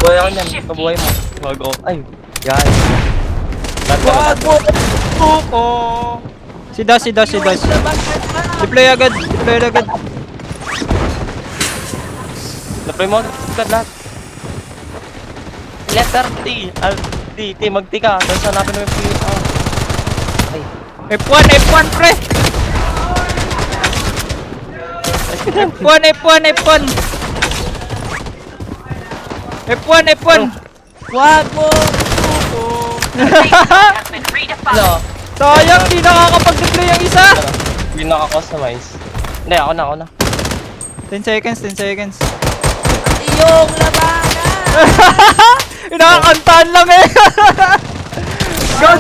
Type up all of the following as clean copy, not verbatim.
Buhay ako niyan. Kabuhay mo. Wag ako. Ay. Yan. Wag mo! Tuko! Si Dash. Deploy agad. Deploy mo agad lahat. Letter T. T. Mag-T ka. Tapos hanapin mo yung P. Ay. F1 pre. F1. Wag mo! Tuko! Ano? Sayang, di nakakapag-deploy ang isa. Hindi naka-customize. Hindi, ako na. 10 seconds. Iyong labanan! Inakantahan lang eh. Go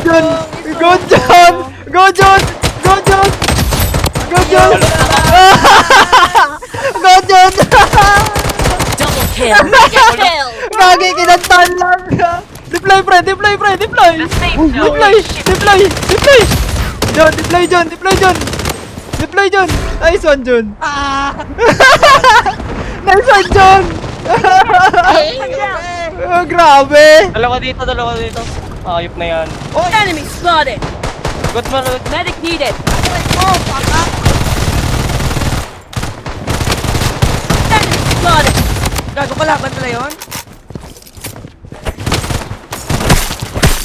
John. Double kill. Mega kill. Gagi, kinantahan lang. Deploy pre. Deploy. John. Nice one, John. Nice one, John. Oh, grabe. Dalawa dito. Ayop na yan. Enemy spotted. Good man. Medic needed. Enemy spotted. Gago kalaban pala yun?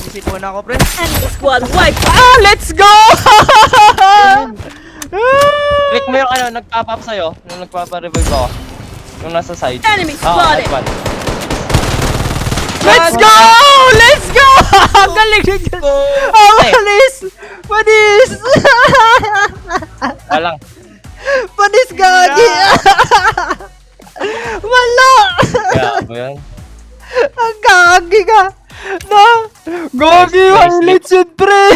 Isip mo na ako, pre. Enemy squad wiped. Let's go. Click mo yung nag-pop up sa'yo. Yung nagpapa-revive ako. Yung nasa side. Enemy spotted. Advance. Let's go! Ang galing ni John. Panis. Walang. Panis gagi. Wala. Kaya mo yan. Ang gagi ka. No. Gagi, highlights yun pre.